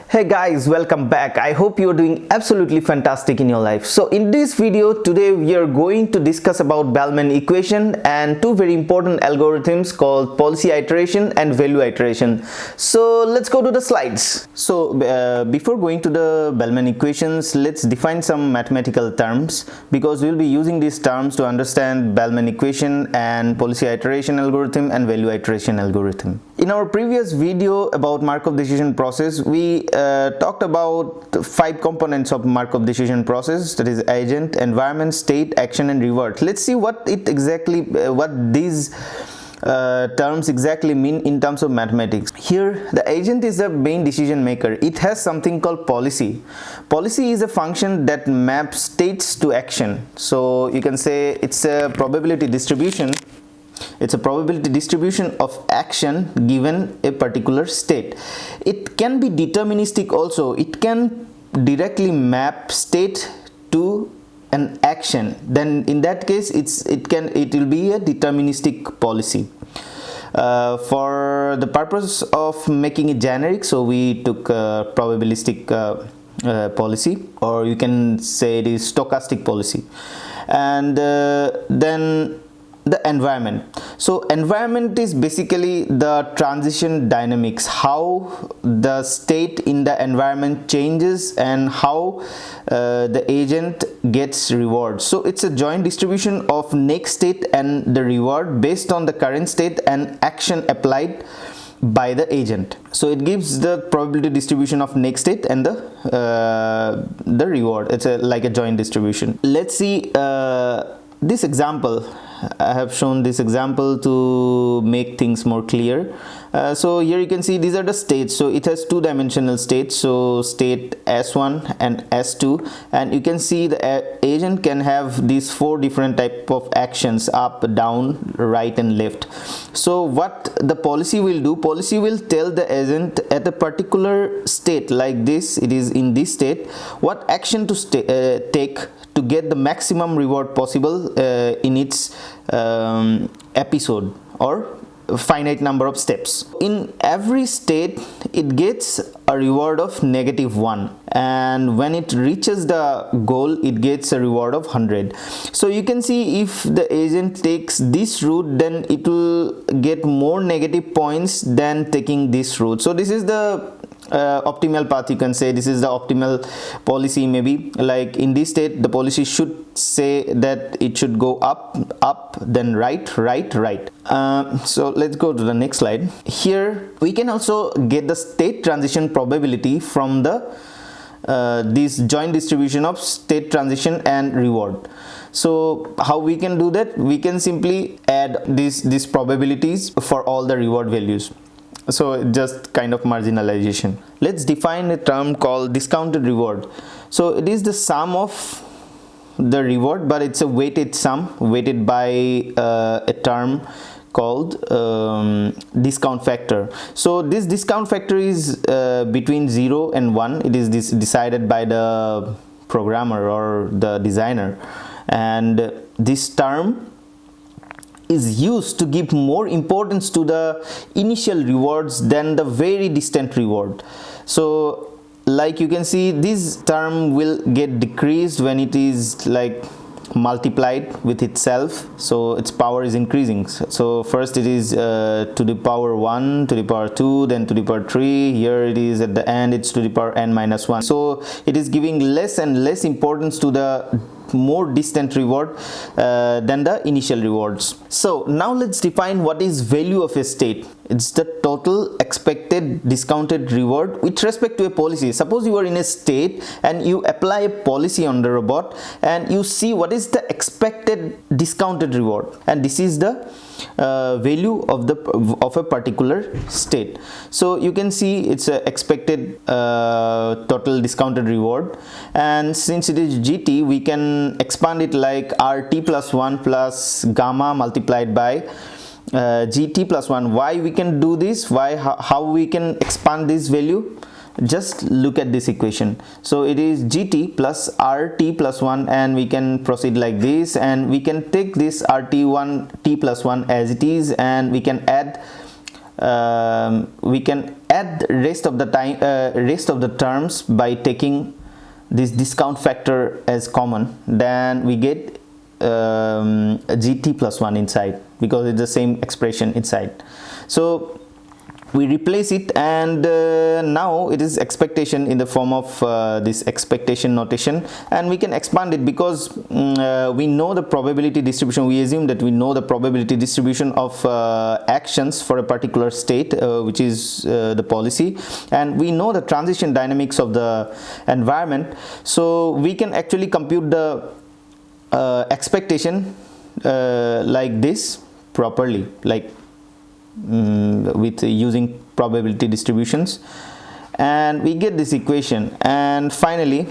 Hey guys, welcome back. I hope you're doing absolutely fantastic in your life. So in this video today we are going to discuss about Bellman equation and two very important algorithms called policy iteration and value iteration. So let's go to the slides. So before going to the Bellman equations, let's define some mathematical terms because we'll be using these terms to understand Bellman equation and policy iteration algorithm and value iteration algorithm. In our previous video about Markov decision process, we talked about 5 components of Markov decision process, that is agent, environment, state, action and reward. Let's see what these terms exactly mean in terms of mathematics. Here the agent is the main decision maker. It has something called policy. Policy is a function that maps states to action. So you can say it's a probability distribution. It's a probability distribution of action given a particular state. It can be deterministic also. It can directly map state to an action. Then in that case it will be a deterministic policy. For the purpose of making it generic, so we took a probabilistic policy, or you can say it is stochastic policy. And then the environment. So environment is basically the transition dynamics, how the state in the environment changes and how the agent gets reward. So it's a joint distribution of next state and the reward based on the current state and action applied by the agent. So it gives the probability distribution of next state and the reward. It's like a joint distribution. Let's see this example. I have shown this example to make things more clear. So here you can see these are the states. So it has two-dimensional states, so state S1 and S2, and you can see the agent can have these 4 different type of actions: up, down, right and left. So what the policy will do, policy will tell the agent at a particular state like this, it is in this state, what action to take to get the maximum reward possible in its episode or finite number of steps. In every state it gets a reward of -1, and when it reaches the goal it gets a reward of 100. So you can see if the agent takes this route, then it will get more negative points than taking this route. So this is the optimal path, you can say. This is the optimal policy. Maybe like in this state the policy should say that it should go up, then right. So let's go to the next slide. Here we can also get the state transition probability from the this joint distribution of state transition and reward. So how we can do that? We can simply add these probabilities for all the reward values. So just kind of marginalization. Let's define a term called discounted reward. So it is the sum of the reward, but it's a weighted sum, weighted by a term called discount factor. So this discount factor is between 0 and 1. It is decided by the programmer or the designer, and this term is used to give more importance to the initial rewards than the very distant reward. So like you can see, this term will get decreased when it is like multiplied with itself, so its power is increasing. So first it is to the power 1, to the power 2, then to the power 3. Here it is at the end, it's to the power n-1. So it is giving less and less importance to the more distant reward than the initial rewards. So now let's define what is value of a state. It's the total expected discounted reward with respect to a policy. Suppose you are in a state and you apply a policy on the robot and you see what is the expected discounted reward, and this is the value of a particular state. So you can see it's a expected total discounted reward, and since it is GT, we can expand it like RT plus 1 plus gamma multiplied by GT plus 1. Why we can do this? How we can expand this value? Just look at this equation. So it is GT plus RT plus 1, and we can proceed like this, and we can take this RT1 T plus 1 as it is, and we can add add rest of the terms by taking this discount factor as common, then we get gt plus 1 inside, because it's the same expression inside. So we replace it, and now it is expectation in the form of this expectation notation, and we can expand it because we know the probability distribution. We assume that we know the probability distribution of actions for a particular state, which is the policy, and we know the transition dynamics of the environment. So we can actually compute the expectation like this properly, like with using probability distributions, and we get this equation. And finally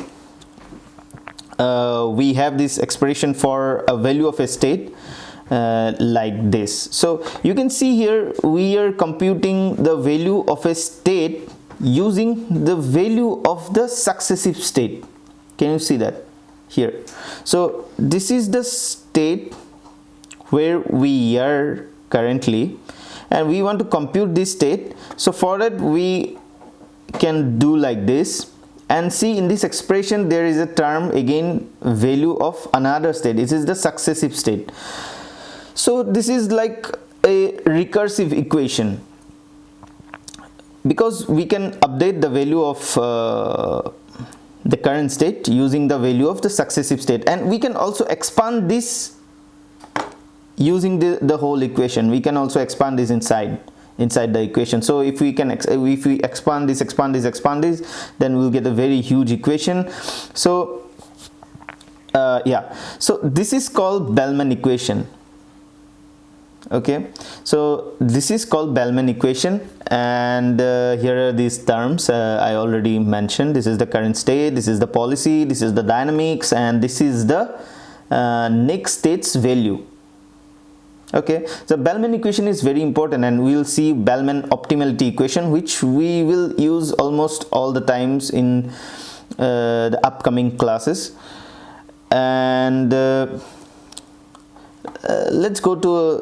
we have this expression for a value of a state like this. So you can see here we are computing the value of a state using the value of the successive state. Can you see that here? So this is the state where we are currently, and we want to compute this state. So for that we can do like this, and see in this expression there is a term again, value of another state. This is the successive state. So this is like a recursive equation, because we can update the value of the current state using the value of the successive state, and we can also expand this using the whole equation. We can also expand this inside the equation. So if we expand this, then we'll get a very huge equation. So yeah, so this is called Bellman equation. Okay, so this is called Bellman equation, and here are these terms I already mentioned. This is the current state, this is the policy, this is the dynamics, and this is the next state's value. Okay, so Bellman equation is very important, and we will see Bellman optimality equation, which we will use almost all the times in the upcoming classes. And let's go to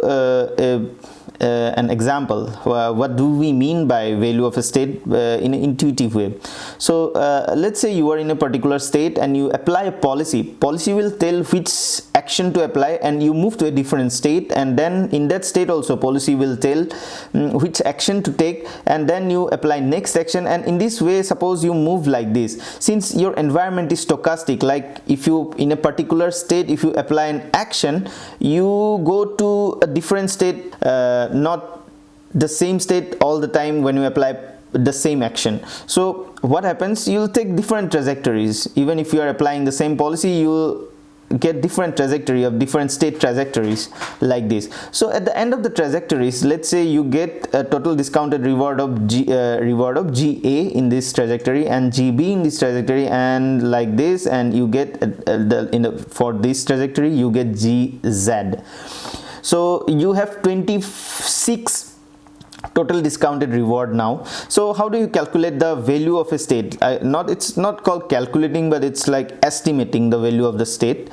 an example. What do we mean by value of a state in an intuitive way? So let's say you are in a particular state and you apply a policy. Policy will tell which action to apply, and you move to a different state, and then in that state also policy will tell which action to take, and then you apply next action. And in this way, suppose you move like this, since your environment is stochastic, like if you in a particular state, if you apply an action, you go to a different state, not the same state all the time when you apply the same action. So what happens, you'll take different trajectories. Even if you are applying the same policy, you'll get different trajectory of different state trajectories like this. So at the end of the trajectories, let's say you get a total discounted reward of GA in this trajectory and GB in this trajectory, and like this, and you get for this trajectory you get GZ. So you have 26 total discounted reward now. So how do you calculate the value of a state? It's not called calculating, but it's like estimating the value of the state.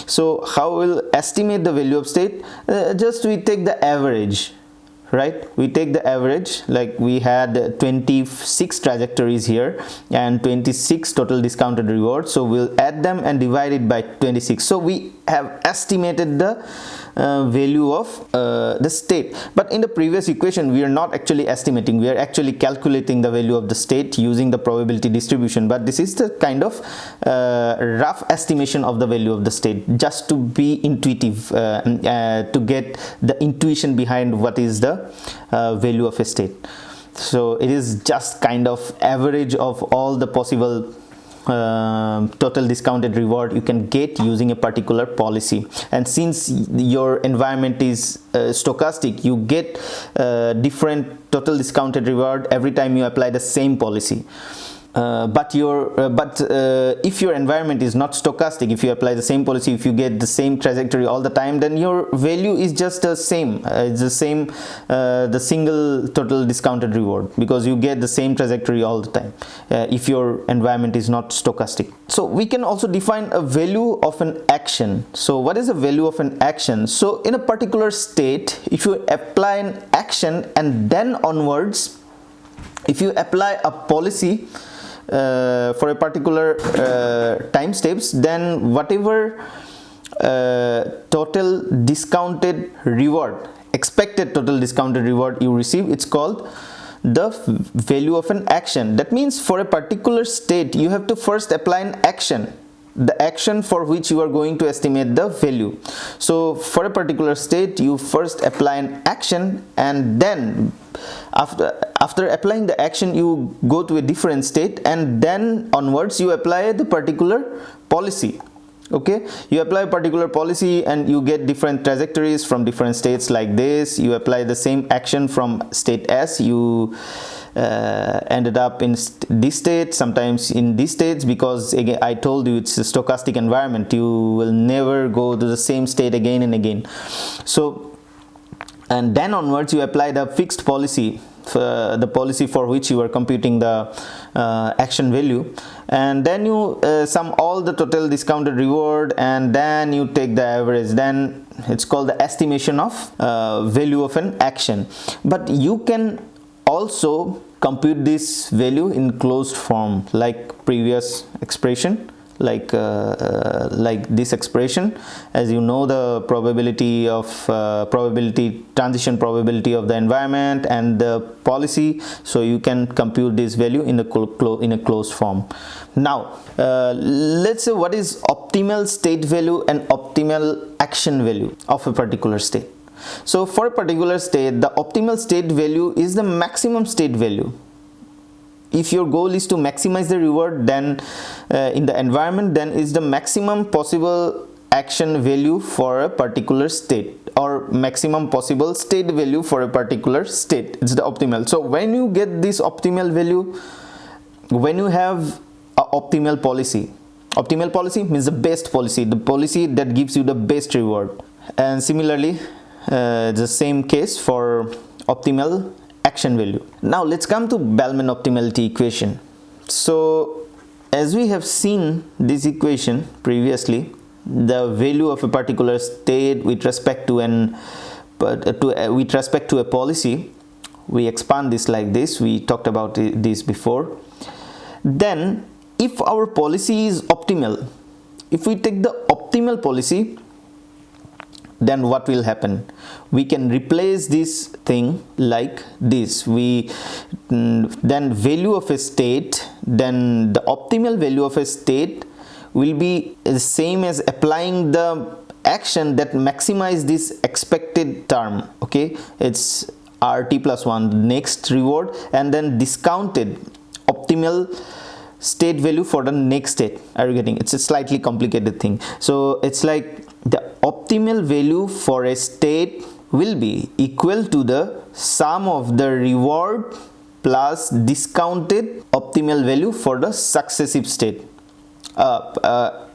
So how will estimate the value of state? Just we take the average, right? We take the average, like we had 26 trajectories here and 26 total discounted rewards. So we'll add them and divide it by 26. So we have estimated the value of the state. But in the previous equation, we are not actually estimating, we are actually calculating the value of the state using the probability distribution. But this is the kind of rough estimation of the value of the state, just to be intuitive, to get the intuition behind what is the value of a state. So it is just kind of average of all the possible total discounted reward you can get using a particular policy. And since your environment is stochastic, you get different total discounted reward every time you apply the same policy. But if your environment is not stochastic, if you apply the same policy, if you get the same trajectory all the time, then your value is just the same. It's the same, the single total discounted reward, because you get the same trajectory all the time if your environment is not stochastic. So we can also define a value of an action. So what is the value of an action? So in a particular state, if you apply an action and then onwards if you apply a policy for a particular time steps, then whatever total discounted reward, expected total discounted reward you receive, it's called the value of an action. That means for a particular state you have to first apply an action, the action for which you are going to estimate the value. So for a particular state you first apply an action, and then after applying the action you go to a different state, and then onwards you apply the particular policy. Okay, you apply a particular policy and you get different trajectories from different states like this. You apply the same action from state S, you ended up in this state, sometimes in these states, because again I told you it's a stochastic environment, you will never go to the same state again and again. So, and then onwards you apply the fixed policy, the policy for which you are computing the action value, and then you sum all the total discounted reward, and then you take the average. Then it's called the estimation of value of an action. But you can also compute this value in closed form, like previous expression, like this expression. As you know, the probability of transition probability of the environment and the policy, so you can compute this value in a closed form. Now let's say what is optimal state value and optimal action value of a particular state. So for a particular state, the optimal state value is the maximum state value. If your goal is to maximize the reward, then in the environment, then is the maximum possible action value for a particular state, or maximum possible state value for a particular state. It's the optimal. So when you get this optimal value, when you have an optimal policy means the best policy, the policy that gives you the best reward. And similarly, the same case for optimal action value. Now let's come to Bellman optimality equation. So as we have seen this equation previously, the value of a particular state with respect to a policy, we expand this like this. We talked about this before. Then if our policy is optimal, if we take the optimal policy, then what will happen? We can replace this thing like this. Then value of a state, then the optimal value of a state will be the same as applying the action that maximize this expected term. Okay, it's RT plus 1 next reward, and then discounted optimal state value for the next state. Are you getting? It's a slightly complicated thing. So it's like the optimal value for a state will be equal to the sum of the reward plus discounted optimal value for the successive state.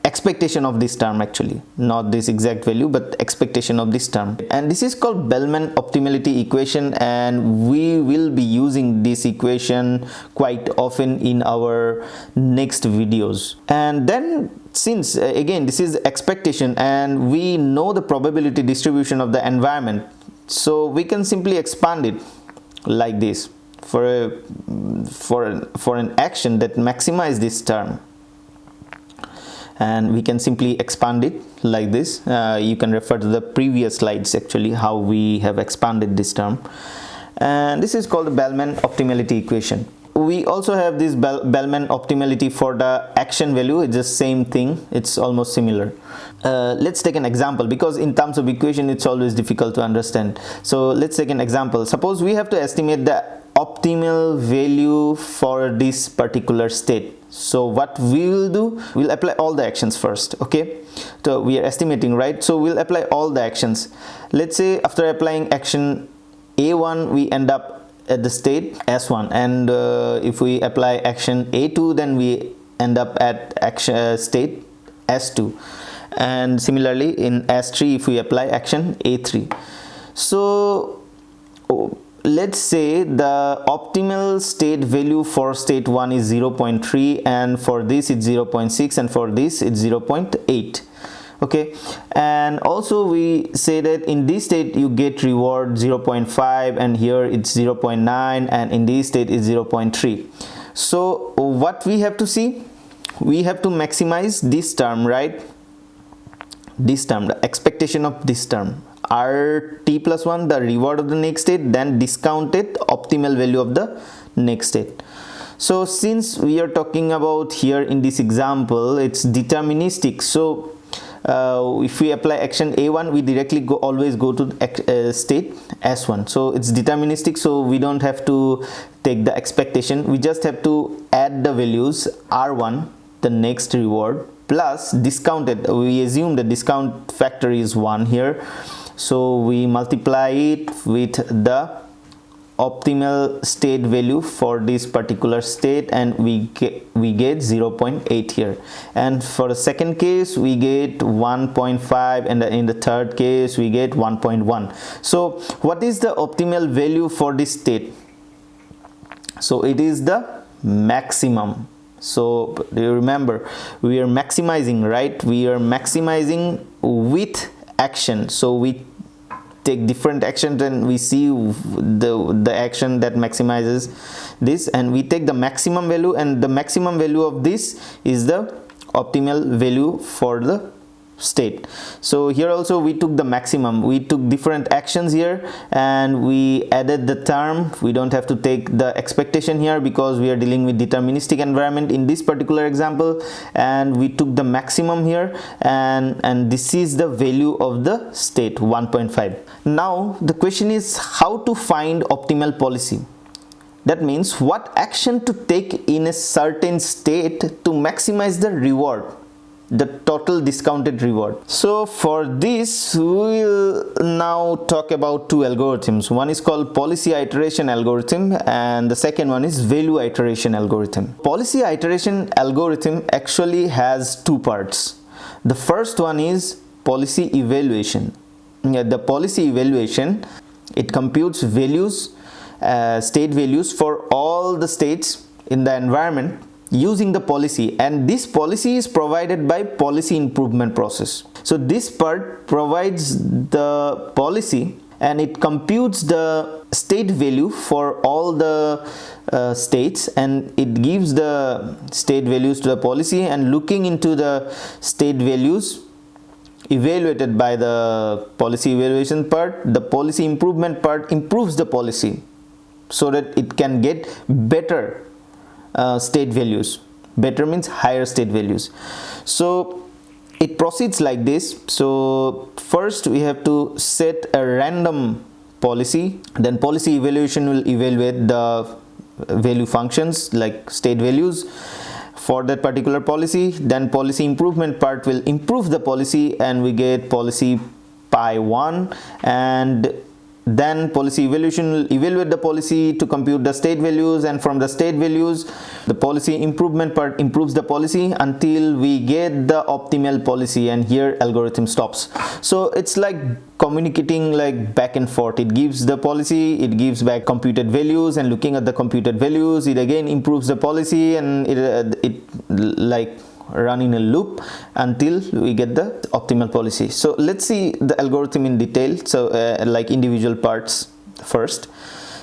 Expectation of this term, actually, not this exact value, but expectation of this term. And this is called Bellman optimality equation, and we will be using this equation quite often in our next videos. And then, since again this is expectation and we know the probability distribution of the environment, so we can simply expand it like this for an action that maximize this term. And we can simply expand it like this. You can refer to the previous slides, actually, how we have expanded this term. And this is called the Bellman optimality equation. We also have this Bellman optimality for the action value. It's the same thing, it's almost similar. Let's take an example, because in terms of equation it's always difficult to understand. So let's take an example. Suppose we have to estimate the optimal value for this particular state. So what we will do, we'll apply all the actions first. Okay, so we are estimating, right? So we'll apply all the actions. Let's say after applying action A1 we end up at the state S1, and if we apply action A2, then we end up at action state S2, and similarly in S3 if we apply action A3. So let's say the optimal state value for state 1 is 0.3, and for this it's 0.6, and for this it's 0.8. okay. And also we say that in this state you get reward 0.5, and here it's 0.9, and in this state is 0.3. so what we have to see, we have to maximize this term, right? This term, the expectation of this term, rt plus 1, the reward of the next state, then discounted optimal value of the next state. So since we are talking about here in this example, it's deterministic, so if we apply action a1, we directly always go to state s1. so it's deterministic, so we don't have to take the expectation, we just have to add the values r1, the next reward, plus discounted, we assume the discount factor is 1 here, so we multiply it with the optimal state value for this particular state, and we get 0.8 here, and for the second case we get 1.5, and in the third case we get 1.1. so what is the optimal value for this state? So it is the maximum. So you remember, we are maximizing, right? We are maximizing with action, so we take different actions and we see the action that maximizes this, and we take the maximum value, and the maximum value of this is the optimal value for the state. So here also we took the maximum, we took different actions here and we added the term. We don't have to take the expectation here because we are dealing with deterministic environment in this particular example, and we took the maximum here, and this is the value of the state 1.5. Now the question is how to find optimal policy. That means what action to take in a certain state to maximize the reward, the total discounted reward. So for this we will now talk about two algorithms. One is called policy iteration algorithm and the second one is value iteration algorithm. Policy iteration algorithm actually has two parts. The first one is policy evaluation. The policy evaluation, it computes values, state values for all the states in the environment using the policy, and this policy is provided by policy improvement process. So this part provides the policy and it computes the state value for all the states, and it gives the state values to the policy, and looking into the state values evaluated by the policy evaluation part, the policy improvement part improves the policy so that it can get better state values. Better means higher state values. So it proceeds like this. So first we have to set a random policy, then policy evaluation will evaluate the value functions like state values for that particular policy, then policy improvement part will improve the policy and we get policy pi 1, and then policy evaluation will evaluate the policy to compute the state values, and from the state values the policy improvement part improves the policy until we get the optimal policy, and here algorithm stops. So it's like communicating like back and forth. It gives the policy, it gives back computed values, and looking at the computed values it again improves the policy, and it like run in a loop until we get the optimal policy. So let's see the algorithm in detail, so like individual parts first.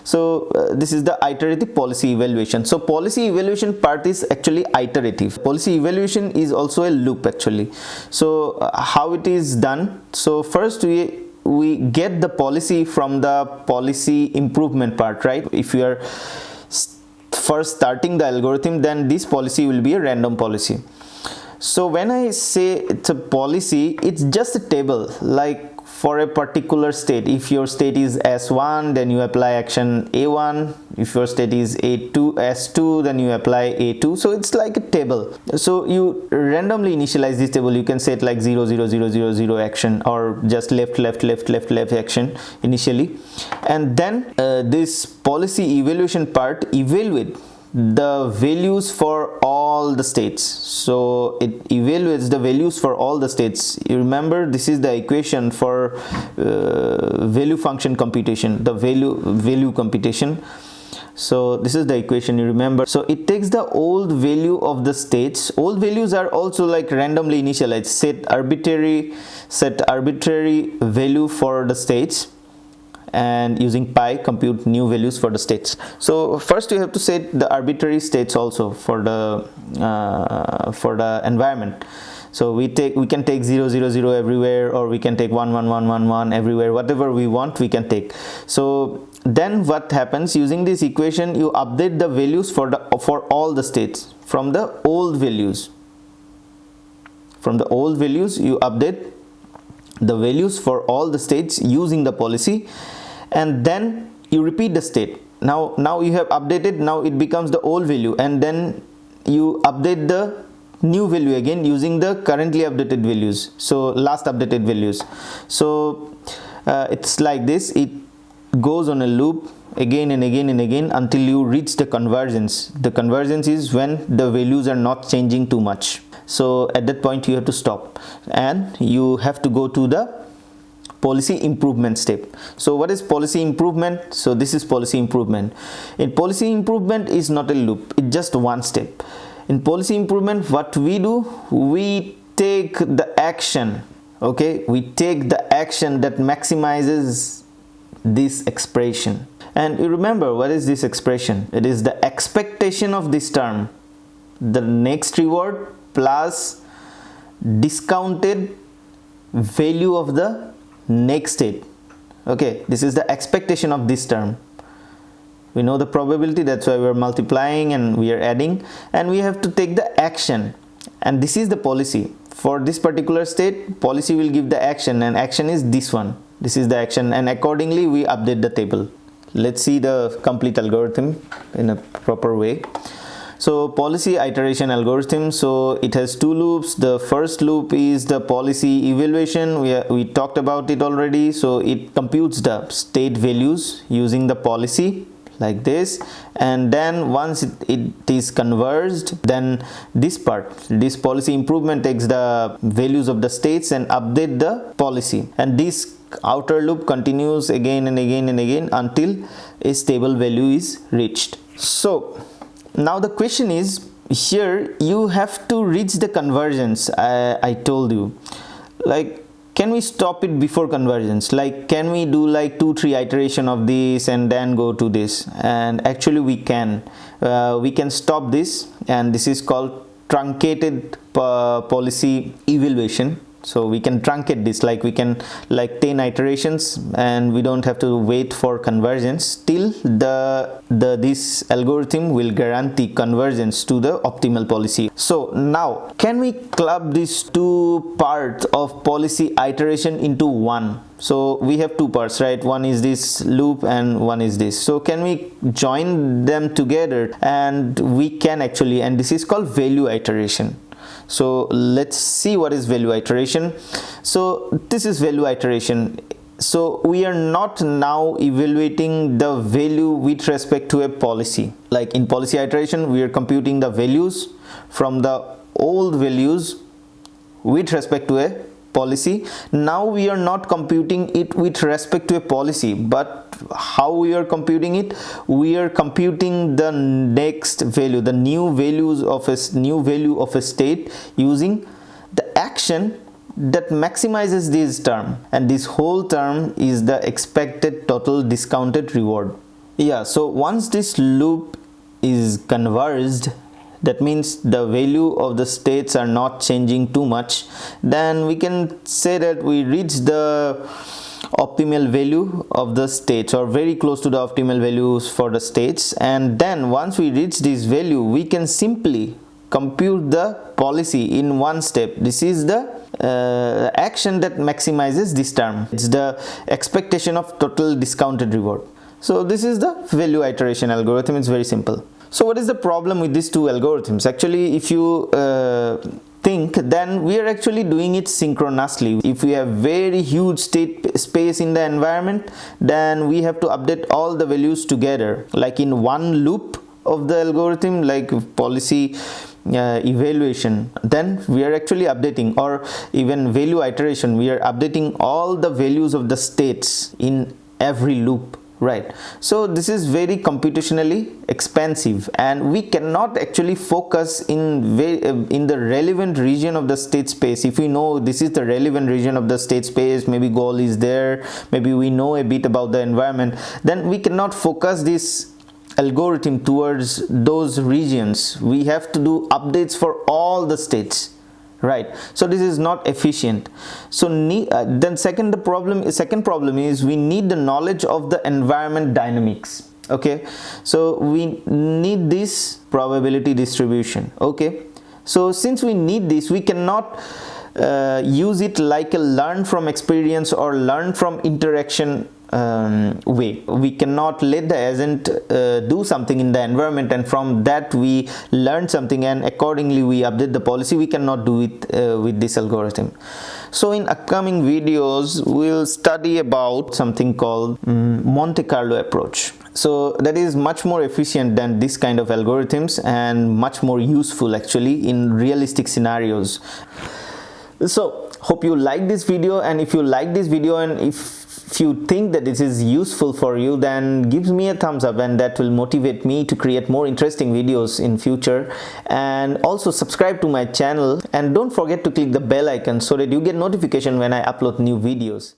So this is the iterative policy evaluation. So policy evaluation part is actually iterative. Policy evaluation is also a loop actually. So how it is done? So first we get the policy from the policy improvement part, right? If you are first starting the algorithm, then this policy will be a random policy. So when I say it's a policy, it's just a table like for a particular state. If your state is S1, then you apply action A1. If your state is S2, then you apply A2. So it's like a table. So you randomly initialize this table. You can set like 0 0 0 0 0 action, or just left left left left left action initially, and then this policy evaluation part evaluate the values for all the states. So it evaluates the values for all the states. You remember, this is the equation for value function computation, the value computation. So this is the equation, you remember. So it takes the old value of the states. Old values are also like randomly initialized. Set arbitrary value for the states, and using pi compute new values for the states. So first you have to set the arbitrary states also for the environment. So we can take 0 0 0 everywhere, or we can take 1 1 1 1 1 everywhere. Whatever we want we can take. So then what happens, using this equation you update the values for all the states from the old values. From the old values you update the values for all the states using the policy, and then you repeat the state. Now you have updated, now it becomes the old value, and then you update the new value again using the currently updated values, so last updated values. So it's like this, it goes on a loop again and again and again until you reach the convergence. The convergence is when the values are not changing too much. So at that point you have to stop, and you have to go to the policy improvement step. So what is policy improvement? So this is policy improvement. In policy improvement is not a loop, it's just one step. In policy improvement, what we do, we take the action, okay, we take the action that maximizes this expression. And you remember, what is this expression? It is the expectation of this term, the next reward plus discounted value of the next state. Okay, this is the expectation of this term. We know the probability, that's why we are multiplying and we are adding, and we have to take the action, and this is the policy. For this particular state, policy will give the action, and action is this one. This is the action, and accordingly we update the table. Let's see the complete algorithm in a proper way. So policy iteration algorithm, so it has two loops. The first loop is the policy evaluation. We talked about it already. So it computes the state values using the policy like this, and then once it is converged, then this policy improvement takes the values of the states and update the policy, and this outer loop continues again and again and again until a stable value is reached. So now the question is, here you have to reach the convergence. I told you, like, can we stop it before convergence? Like, can we do like 2-3 iteration of this and then go to this? And actually we can stop this, and this is called truncated policy evaluation. So we can truncate this, like we can like 10 iterations, and we don't have to wait for convergence till this algorithm will guarantee convergence to the optimal policy. So now can we club these two parts of policy iteration into one? So we have two parts, right? One is this loop and one is this. So can we join them together? And we can actually, and this is called value iteration. So let's see what is value iteration. So this is value iteration. So we are not now evaluating the value with respect to a policy. Like in policy iteration, we are computing the values from the old values with respect to a policy. Now we are not computing it with respect to a policy, but how we are computing it? We are computing the next value, the new value of a state using the action that maximizes this term, and this whole term is the expected total discounted reward. Yeah, so once this loop is converged, that means the value of the states are not changing too much, then we can say that we reach the optimal value of the states, or very close to the optimal values for the states. And then once we reach this value, we can simply compute the policy in one step. This is the action that maximizes this term. It's the expectation of total discounted reward. So this is the value iteration algorithm. It's very simple. So what is the problem with these two algorithms? Actually, if you think, then we are actually doing it synchronously. If we have very huge state space in the environment, then we have to update all the values together, like in one loop of the algorithm, like policy evaluation. Then we are actually updating, or even value iteration, we are updating all the values of the states in every loop. right? So this is very computationally expensive, and we cannot actually focus in the relevant region of the state space. If we know this is the relevant region of the state space, maybe goal is there, maybe we know a bit about the environment, then we cannot focus this algorithm towards those regions. We have to do updates for all the states, right? So this is not efficient. So then second problem is we need the knowledge of the environment dynamics. Okay, so we need this probability distribution. Okay, so since we need this, we cannot use it like a learn from experience or learn from interaction way. We cannot let the agent do something in the environment and from that we learn something and accordingly we update the policy. We cannot do it with this algorithm. So in upcoming videos we'll study about something called Monte Carlo approach. So that is much more efficient than this kind of algorithms and much more useful actually in realistic scenarios. So hope you like this video, and if you like this video and if you think that this is useful for you, then give me a thumbs up, and that will motivate me to create more interesting videos in future. And also subscribe to my channel, and don't forget to click the bell icon so that you get notification when I upload new videos.